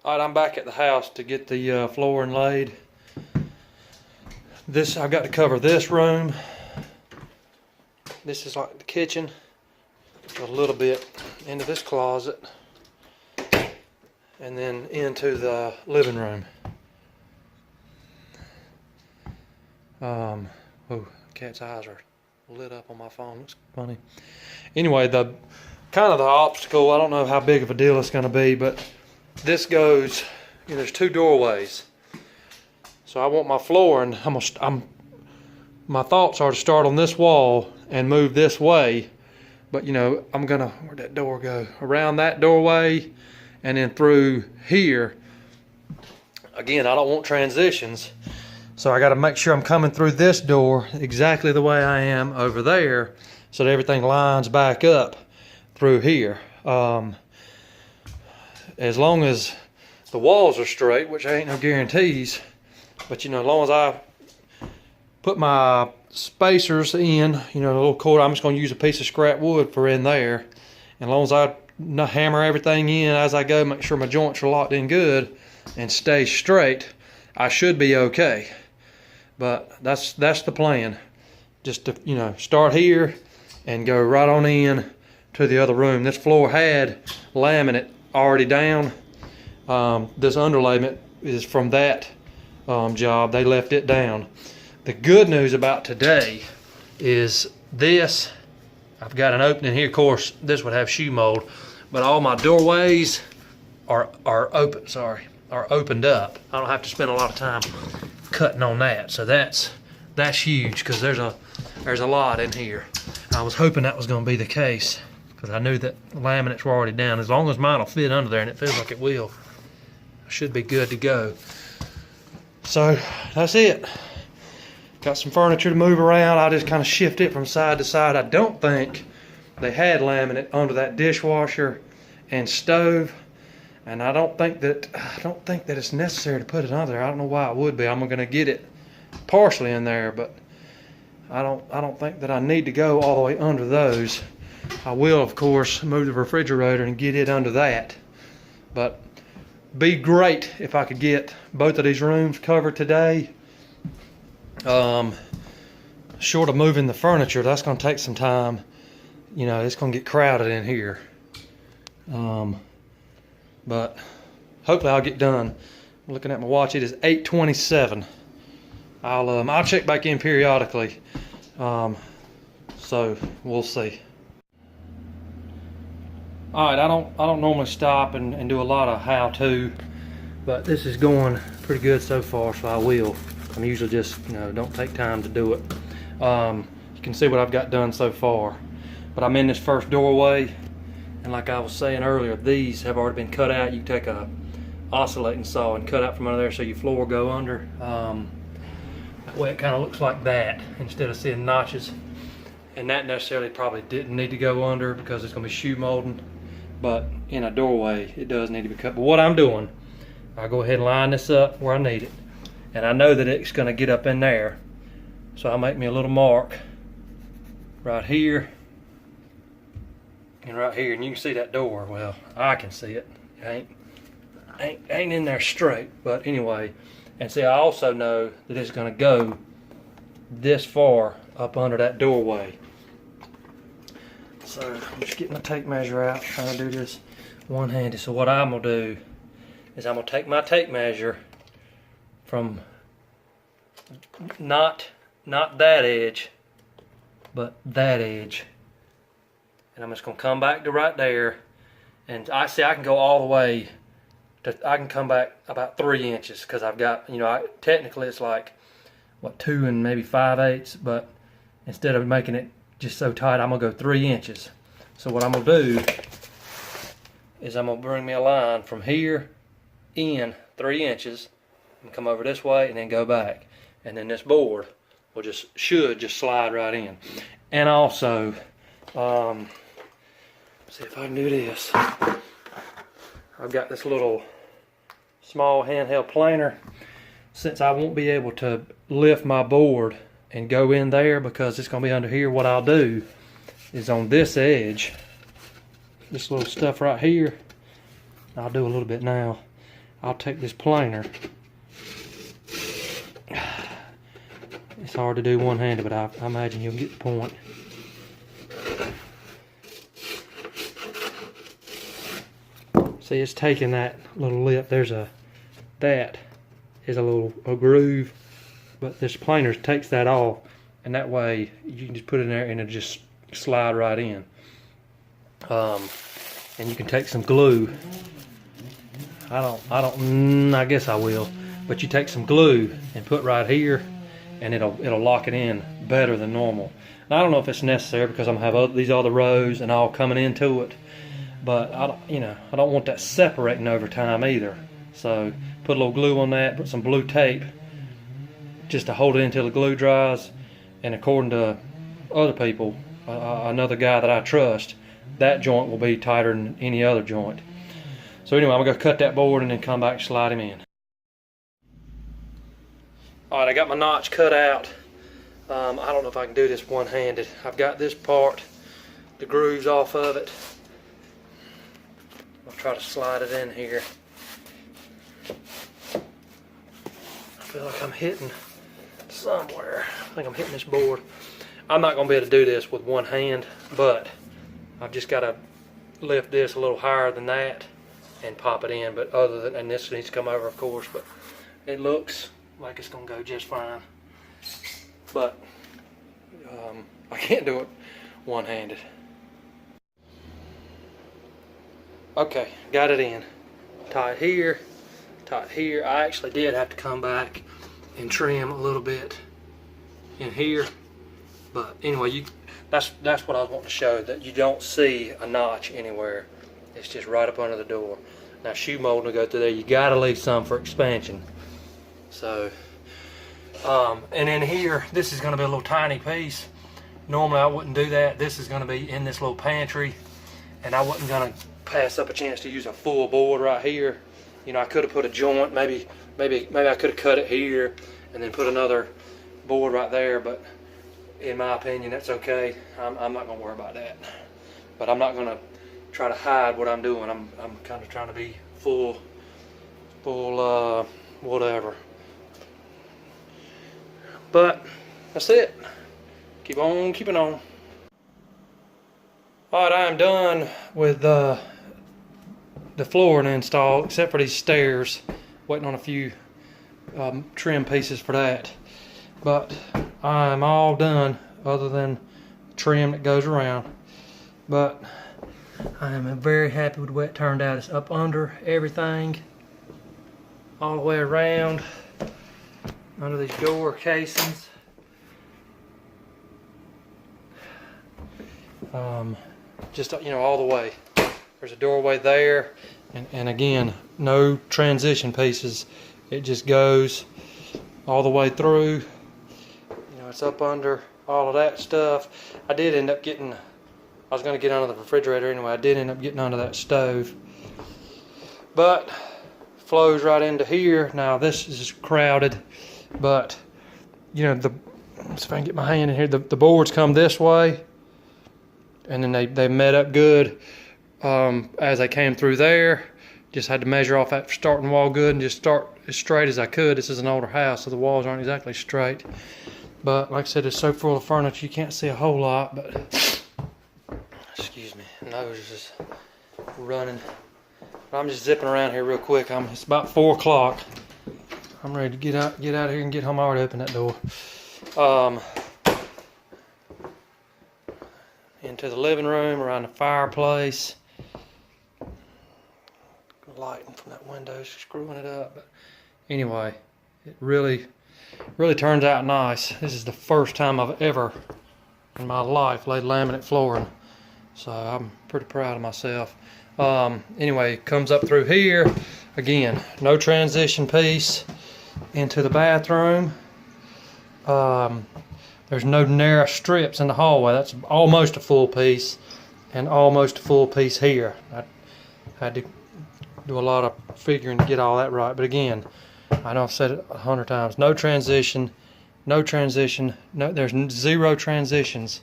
Alright, I'm back at the house to get the flooring laid. I've got to cover this room. This is like the kitchen. A little bit into this closet. And then into the living room. Oh, cat's eyes are lit up on my phone. Looks funny. Anyway, the obstacle, I don't know how big of a deal it's going to be, but this goes, there's two doorways. So I want my flooring, my thoughts are to start on this wall and move this way. But I'm gonna, where'd that door go? Around that doorway and then through here. Again, I don't want transitions. So I gotta make sure I'm coming through this door exactly the way I am over there so that everything lines back up through here. As long as the walls are straight, which ain't no guarantees, but as long as I put my spacers in, the little cord, I'm just gonna use a piece of scrap wood for in there. And as long as I hammer everything in as I go, make sure my joints are locked in good and stay straight, I should be okay. But that's the plan. Just to, start here and go right on in to the other room. This floor had laminate already down. This underlayment is from that job. They left it down. The good news about today is this. I've got an opening here. Of course, this would have shoe mold, but all my doorways are opened up. I don't have to spend a lot of time cutting on that. So that's huge because there's a lot in here. I was hoping that was going to be the case because I knew that the laminates were already down. As long as mine will fit under there, and it feels like it will, I should be good to go. So that's it. Got some furniture to move around. I'll just kind of shift it from side to side. I don't think they had laminate under that dishwasher and stove, and I don't think that it's necessary to put it under there. I don't know why it would be. I'm gonna get it partially in there, but I don't think that I need to go all the way under those. I will, of course, move the refrigerator and get it under that. But be great if I could get both of these rooms covered today. Short of moving the furniture, that's going to take some time. It's going to get crowded in here. But hopefully I'll get done. I'm looking at my watch. It is 8:27. I'll check back in periodically. So we'll see. Alright, I don't normally stop and do a lot of how-to, but this is going pretty good so far, so I will. I'm usually just, don't take time to do it. You can see what I've got done so far. But I'm in this first doorway, and like I was saying earlier, these have already been cut out. You can take a oscillating saw and cut out from under there so your floor will go under. That way it kind of looks like that instead of seeing notches. And that necessarily probably didn't need to go under because it's going to be shoe molding. But in a doorway, it does need to be cut. But what I'm doing, I'll go ahead and line this up where I need it. And I know that it's going to get up in there. So I'll make me a little mark right here and right here. And you can see that door. Well, I can see it. It ain't in there straight. But anyway, and see, I also know that it's going to go this far up under that doorway. So I'm just getting my tape measure out, trying to do this one-handed. So what I'm going to do is I'm going to take my tape measure from not that edge, but that edge. And I'm just going to come back to right there. And I can go all the way I can come back about 3 inches because I've got, technically it's like, 2 and maybe 5/8, but instead of making it just so tight, I'm going to go 3 inches. So what I'm going to do is I'm going to bring me a line from here in 3 inches and come over this way and then go back. And then this board will should just slide right in. And also, see if I can do this. I've got this little small handheld planer. Since I won't be able to lift my board and go in there because it's going to be under here, what I'll do is on this edge, this little stuff right here, I'll do a little bit now, I'll take this planer. It's hard to do one-handed, but I imagine you'll get the point. See, it's taking that little lip. That is a little groove, but this planer takes that off, and that way you can just put it in there and it'll just slide right in. And you can take some glue. I guess I will, but you take some glue and put right here, and it'll lock it in better than normal. Now, I don't know if it's necessary because I'm gonna have these other rows and all coming into it, but I don't want that separating over time either. So put a little glue on that, put some blue tape just to hold it until the glue dries. And according to other people, another guy that I trust, that joint will be tighter than any other joint. So anyway, I'm gonna go cut that board and then come back and slide him in. All right, I got my notch cut out. I don't know if I can do this one-handed. I've got this part, the grooves off of it. I'll try to slide it in here. I feel like I'm hitting somewhere. I think I'm hitting this board. I'm not gonna be able to do this with one hand, but I've just gotta lift this a little higher than that and pop it in. But other than, and this needs to come over, of course, but it looks like it's gonna go just fine. But I can't do it one-handed. Okay, got it in. Tight here, tight here. I actually did have to come back and trim a little bit in here, but anyway, that's what I was wanting to show, that you don't see a notch anywhere. It's just right up under the door. Now, shoe molding will go through there. You got to leave some for expansion. So, and in here, this is going to be a little tiny piece. Normally, I wouldn't do that. This is going to be in this little pantry, and I wasn't going to pass up a chance to use a full board right here. You know, I could have put a joint. Maybe I could have cut it here and then put another board right there. But in my opinion, that's okay. I'm not going to worry about that. But I'm not going to try to hide what I'm doing. I'm kind of trying to be full whatever. But that's it. Keep on keeping on. Alright, I am done with the flooring installed, except for these stairs. Waiting on a few trim pieces for that. But I'm all done other than the trim that goes around. But I am very happy with the way it turned out. It's up under everything, all the way around, under these door casings. Just, you know, all the way. There's a doorway there, and again, no transition pieces. It just goes all the way through. You know, it's up under all of that stuff. I did end up getting, I was going to get under the refrigerator anyway. I did end up getting under that stove, but flows right into here. Now this is crowded, but you know, let's see if I can get my hand in here. The boards come this way, and then they met up good as they came through there. Just had to measure off that starting wall good and just start as straight as I could. This is an older house, so the walls aren't exactly straight. But like I said, it's so full of furniture you can't see a whole lot. But excuse me, nose is running. I'm just zipping around here real quick. It's about 4 o'clock. I'm ready to get out of here and get home. I already opened that door. Into the living room, around the fireplace. Lighting from that window, screwing it up. But anyway, it really turns out nice. This is the first time I've ever in my life laid laminate flooring, so I'm pretty proud of myself. Anyway, it comes up through here. Again, no transition piece into the bathroom. There's no narrow strips in the hallway. That's almost a full piece, and almost a full piece here. I had to do a lot of figuring to get all that right. But again, I know I've said it 100 times. No transition. There's 0 transitions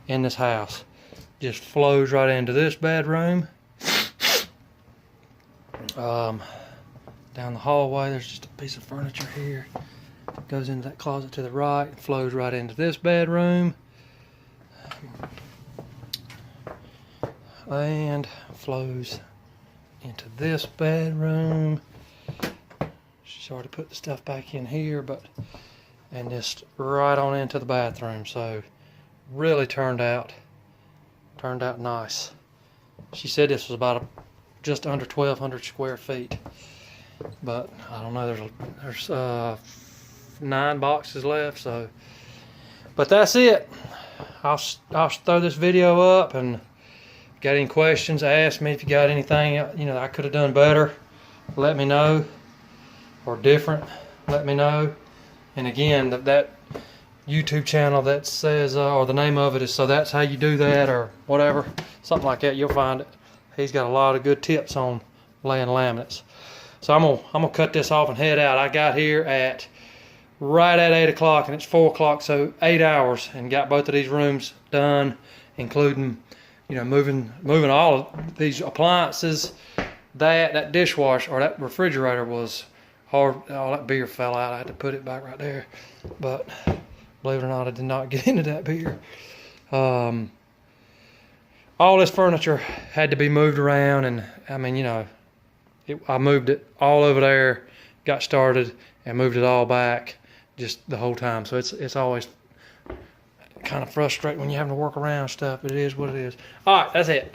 in this house. Just flows right into this bedroom. Down the hallway, there's just a piece of furniture here. Goes into that closet to the right, flows right into this bedroom. And flows into this bedroom. She's already put the stuff back in here, and just right on into the bathroom. So really turned out nice. She said this was about just under 1,200 square feet, but I don't know. There's 9 boxes left. So, but that's it. I'll throw this video up, and got any questions, ask me. If you got anything that I could have done better, let me know, or different, let me know. And again, that YouTube channel that says, or the name of it is So That's How You Do That, or whatever, something like that, you'll find it. He's got a lot of good tips on laying laminates. So I'm gonna cut this off and head out. I got here right at 8 o'clock, and it's 4 o'clock, so 8 hours, and got both of these rooms done, including moving all of these appliances. That dishwasher, or that refrigerator, was hard. All that beer fell out. I had to put it back right there. But believe it or not, I did not get into that beer. All this furniture had to be moved around, and I mean, I moved it all over there, got started, and moved it all back just the whole time. So it's always kind of frustrating when you're having to work around stuff, but it is what it is. All right, that's it.